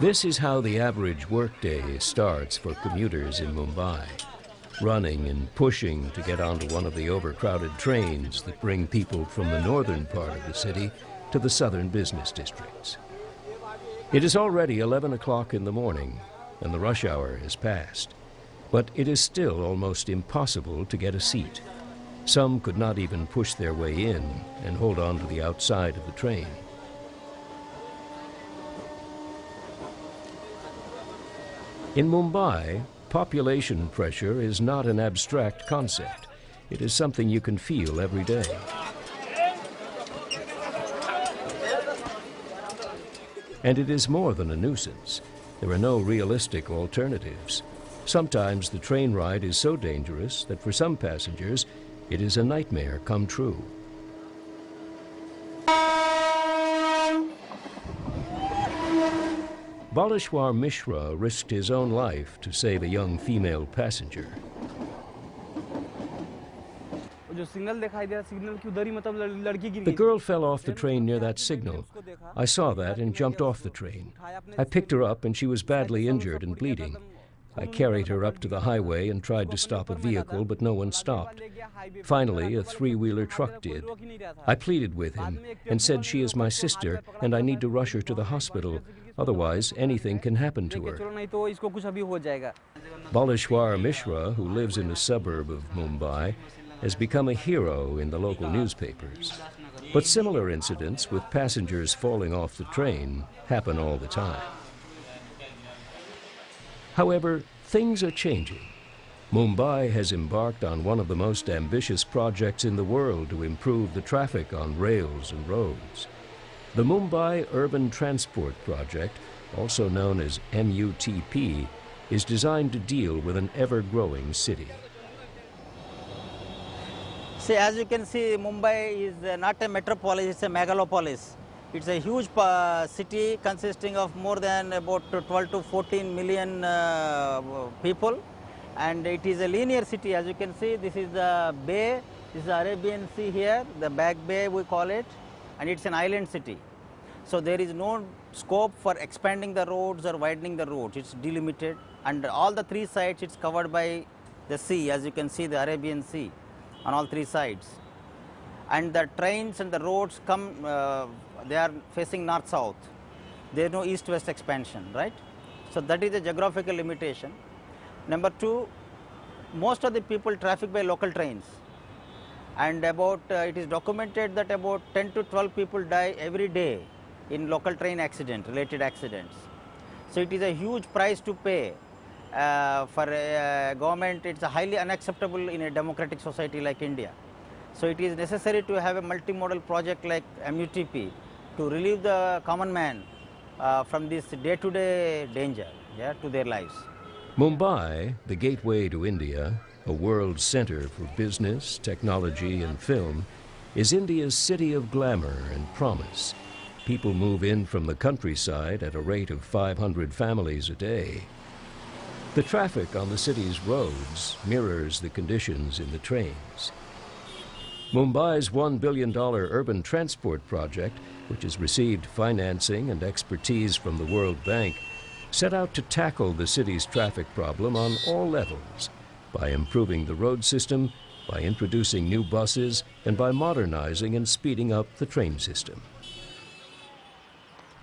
This is how the average workday starts for commuters in Mumbai, running and pushing to get onto one of the overcrowded trains that bring people from the northern part of the city to the southern business districts. It is already 11 o'clock in the morning, and the rush hour has passed, but it is still almost impossible to get a seat. Some could not even push their way in and hold on to the outside of the train. In Mumbai, population pressure is not an abstract concept. It is something you can feel every day. And it is more than a nuisance. There are no realistic alternatives. Sometimes the train ride is so dangerous that for some passengers, it is a nightmare come true. Baleshwar Mishra risked his own life to save a young female passenger. The girl fell off the train near that signal. I saw that and jumped off the train. I picked her up and she was badly injured and bleeding. I carried her up to the highway and tried to stop a vehicle, but no one stopped. Finally, a three-wheeler truck did. I pleaded with him and said she is my sister and I need to rush her to the hospital. Otherwise, anything can happen to her. Baleshwar Mishra, who lives in a suburb of Mumbai, has become a hero in the local newspapers. But similar incidents with passengers falling off the train happen all the time. However, things are changing. Mumbai has embarked on one of the most ambitious projects in the world to improve the traffic on rails and roads. The Mumbai Urban Transport Project, also known as MUTP, is designed to deal with an ever-growing city. See, as you can see, Mumbai is not a metropolis, it's a megalopolis. It's a huge city consisting of more than about 12 to 14 million people, and it is a linear city. As you can see, this is the bay, this is the Arabian Sea here, the back bay we call it, and it's an island city. So there is no scope for expanding the roads or widening the roads. It's delimited, and all the three sides it's covered by the sea. As you can see, the Arabian Sea on all three sides. And the trains and the roads come, they are facing north-south. There is no east-west expansion, right? So that is a geographical limitation. Number two, most of the people traffic by local trains. And it is documented that about 10 to 12 people die every day in local train related accidents. So it is a huge price to pay for a government. It's highly unacceptable in a democratic society like India. So it is necessary to have a multimodal project like MUTP to relieve the common man from this day-to-day danger to their lives. Mumbai, the gateway to India, a world center for business, technology, and film, is India's city of glamour and promise. People move in from the countryside at a rate of 500 families a day. The traffic on the city's roads mirrors the conditions in the trains. Mumbai's $1 billion urban transport project, which has received financing and expertise from the World Bank, set out to tackle the city's traffic problem on all levels by improving the road system, by introducing new buses, and by modernizing and speeding up the train system.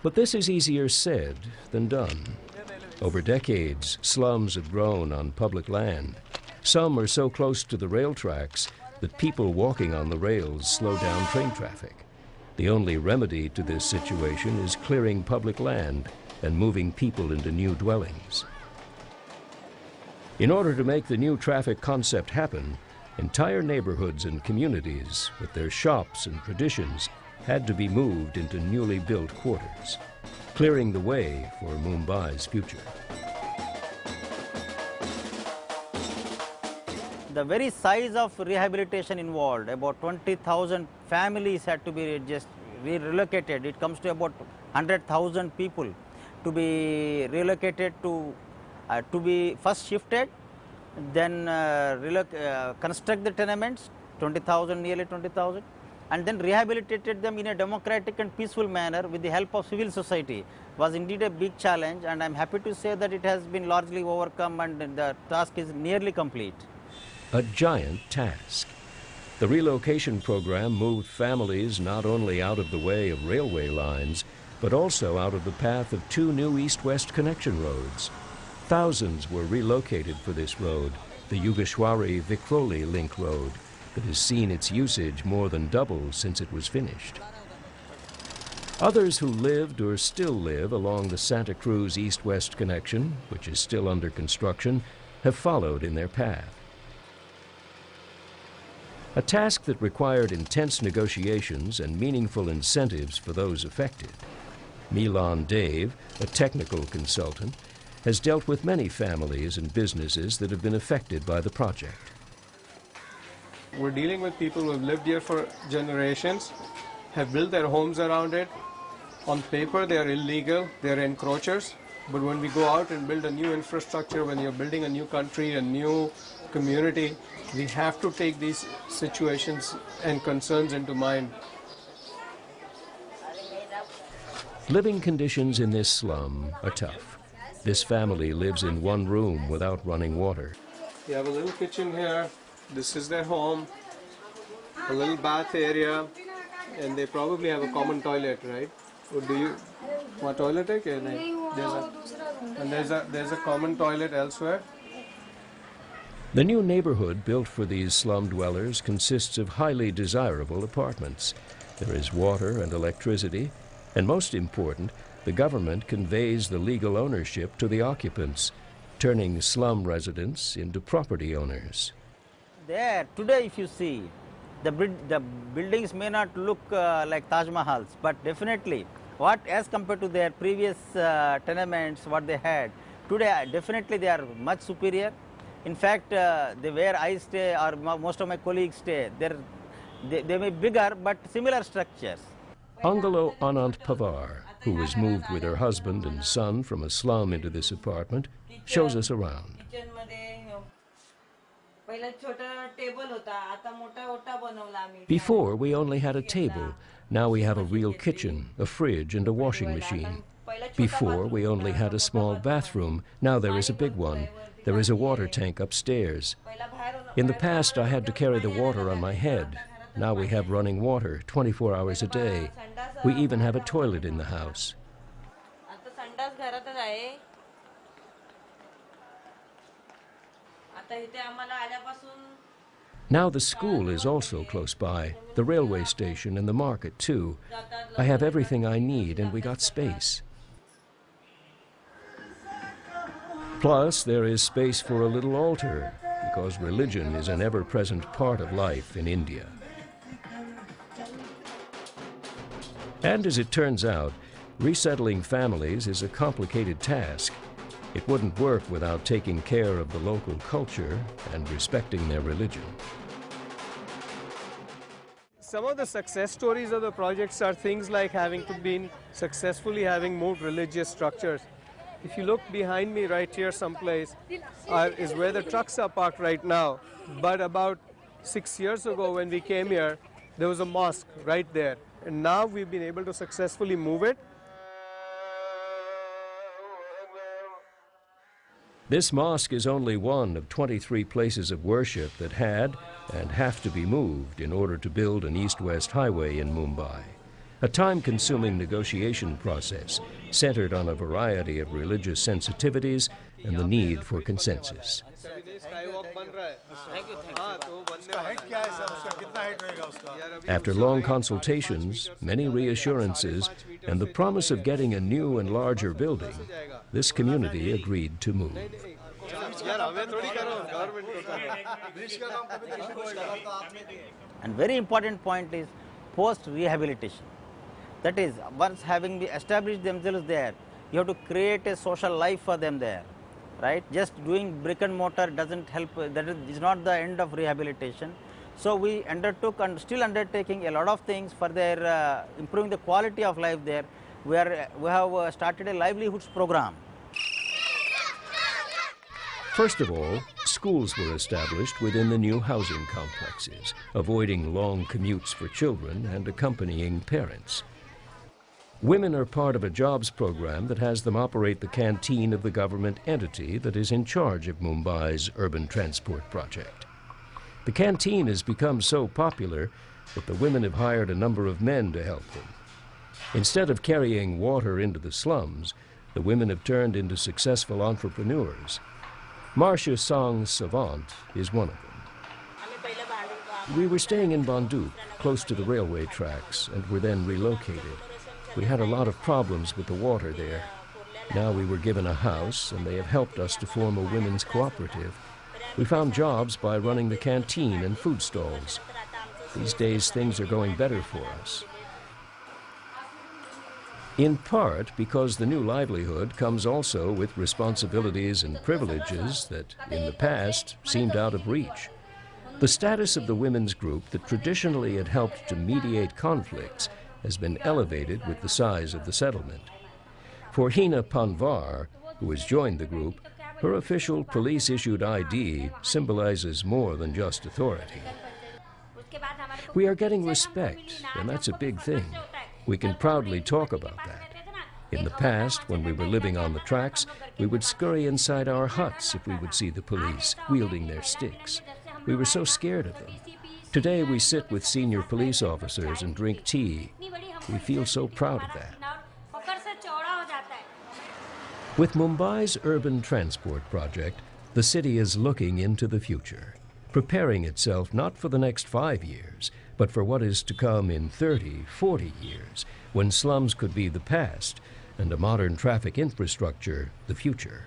But this is easier said than done. Over decades, slums have grown on public land. Some are so close to the rail tracks that people walking on the rails slow down train traffic. The only remedy to this situation is clearing public land and moving people into new dwellings. In order to make the new traffic concept happen, entire neighborhoods and communities with their shops and traditions had to be moved into newly built quarters, clearing the way for Mumbai's future. The very size of rehabilitation involved, about 20,000 families had to be just relocated. It comes to about 100,000 people to be relocated to be first shifted, then construct the tenements, 20,000, nearly 20,000, and then rehabilitated them in a democratic and peaceful manner with the help of civil society was indeed a big challenge, and I am happy to say that it has been largely overcome and the task is nearly complete. A giant task. The relocation program moved families not only out of the way of railway lines, but also out of the path of 2 new east-west connection roads. Thousands were relocated for this road, the Yugeshwari-Vikhroli link road, that has seen its usage more than double since it was finished. Others who lived or still live along the Santa Cruz east-west connection, which is still under construction, have followed in their path. A task that required intense negotiations and meaningful incentives for those affected. Milan Dave, a technical consultant, has dealt with many families and businesses that have been affected by the project. We're dealing with people who have lived here for generations, have built their homes around it. On paper, they are illegal, they're encroachers. But when we go out and build a new infrastructure, when you're building a new country, a new community, we have to take these situations and concerns into mind. Living conditions in this slum are tough. This family lives in one room without running water. You have a little kitchen here. This is their home, a little bath area, and they probably have a common toilet, right? Or do you want toilet? There's a common toilet elsewhere. The new neighborhood built for these slum dwellers consists of highly desirable apartments. There is water and electricity, and most important, the government conveys the legal ownership to the occupants, turning slum residents into property owners. There, today if you see, the buildings may not look like Taj Mahals, but definitely, as compared to their previous tenements, what they had, today definitely they are much superior. In fact, where I stay or most of my colleagues stay, they may be bigger but similar structures. Angelo Anand Pavar, who was moved with her husband and son from a slum into this apartment, shows us around. Before, we only had a table. Now we have a real kitchen, a fridge, and a washing machine. Before, we only had a small bathroom. Now there is a big one. There is a water tank upstairs. In the past, I had to carry the water on my head. Now we have running water 24 hours a day. We even have a toilet in the house. Now the school is also close by, the railway station and the market too. I have everything I need and we got space. Plus, there is space for a little altar, because religion is an ever-present part of life in India. And as it turns out, resettling families is a complicated task. It wouldn't work without taking care of the local culture and respecting their religion. Some of the success stories of the projects are things like successfully having moved religious structures. If you look behind me right here someplace is where the trucks are parked right now. But about 6 years ago when we came here, there was a mosque right there. And now we've been able to successfully move it. This mosque is only one of 23 places of worship that had and have to be moved in order to build an east-west highway in Mumbai. A time-consuming negotiation process centered on a variety of religious sensitivities and the need for consensus. After long consultations, many reassurances, and the promise of getting a new and larger building, this community agreed to move. And very important point is post-rehabilitation. That is, once having established themselves there, you have to create a social life for them there, right? Just doing brick and mortar doesn't help. That is not the end of rehabilitation. So we undertook and still undertaking a lot of things for their improving the quality of life there. We have started a livelihoods program. First of all, schools were established within the new housing complexes, avoiding long commutes for children and accompanying parents. Women are part of a jobs program that has them operate the canteen of the government entity that is in charge of Mumbai's Urban Transport Project. The canteen has become so popular that the women have hired a number of men to help them. Instead of carrying water into the slums, the women have turned into successful entrepreneurs. Marcia Song Savant is one of them. We were staying in Banduk, close to the railway tracks, and were then relocated. We had a lot of problems with the water there. Now we were given a house, and they have helped us to form a women's cooperative. We found jobs by running the canteen and food stalls. These days, things are going better for us. In part because the new livelihood comes also with responsibilities and privileges that, in the past, seemed out of reach. The status of the women's group that traditionally had helped to mediate conflicts has been elevated with the size of the settlement. For Hina Panvar, who has joined the group, her official police-issued ID symbolizes more than just authority. We are getting respect, and that's a big thing. We can proudly talk about that. In the past, when we were living on the tracks, we would scurry inside our huts if we would see the police wielding their sticks. We were so scared of them. Today we sit with senior police officers and drink tea. We feel so proud of that. With Mumbai's Urban Transport Project, the city is looking into the future, preparing itself not for the next 5 years, but for what is to come in 30, 40 years, when slums could be the past and a modern traffic infrastructure the future.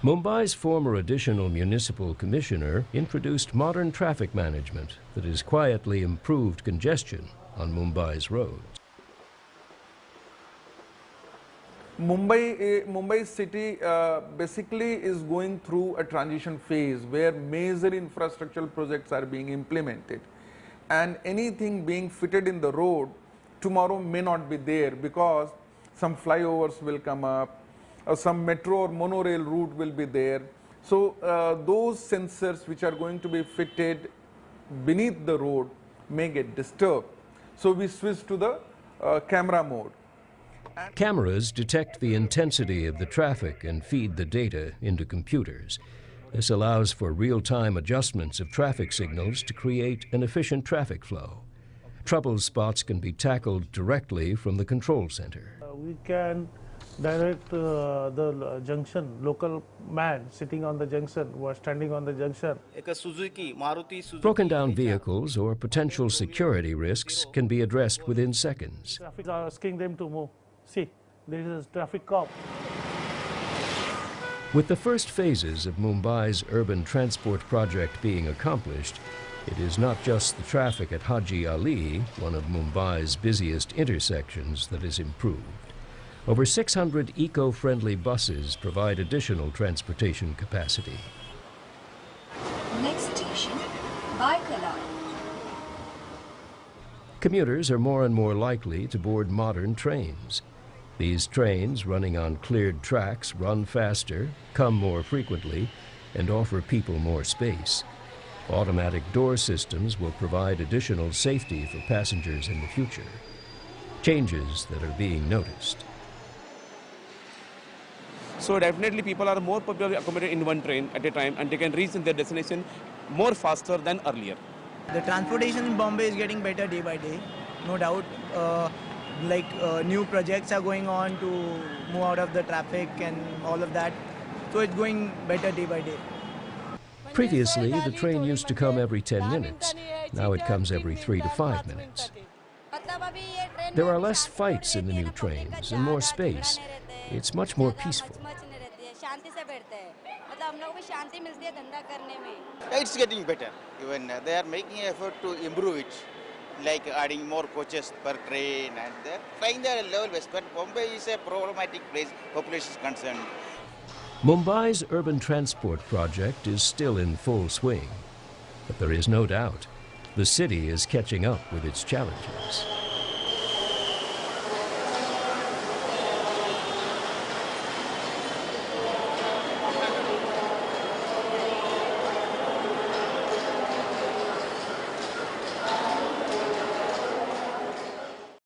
Mumbai's former additional municipal commissioner introduced modern traffic management that has quietly improved congestion on Mumbai's roads. Mumbai city basically is going through a transition phase where major infrastructural projects are being implemented, and anything being fitted in the road tomorrow may not be there because some flyovers will come up, or some metro or monorail route will be there. So those sensors which are going to be fitted beneath the road may get disturbed. So we switch to the camera mode. Cameras detect the intensity of the traffic and feed the data into computers. This allows for real-time adjustments of traffic signals to create an efficient traffic flow. Trouble spots can be tackled directly from the control center. We can direct the junction, local man sitting on the junction or standing on the junction. Broken down vehicles or potential security risks can be addressed within seconds. Traffic are asking them to move. See, there is a traffic cop. With the first phases of Mumbai's urban transport project being accomplished, it is not just the traffic at Haji Ali, one of Mumbai's busiest intersections, that is improved. Over 600 eco-friendly buses provide additional transportation capacity. Next station, vehicular. Commuters are more and more likely to board modern trains. These trains, running on cleared tracks, run faster, come more frequently, and offer people more space. Automatic door systems will provide additional safety for passengers in the future. Changes that are being noticed. So definitely people are more popularly accommodated in one train at a time, and they can reach their destination more faster than earlier. The transportation in Bombay is getting better day by day, no doubt. New projects are going on to move out of the traffic and all of that. So it's going better day by day. Previously, the train used to come every 10 minutes. Now it comes every 3 to 5 minutes. There are less fights in the new trains and more space. It's much more peaceful. It's getting better. Even they are making effort to improve it, like adding more coaches per train, and they're trying their level best. But Bombay is a problematic place, population is concerned. Mumbai's urban transport project is still in full swing, but there is no doubt the city is catching up with its challenges.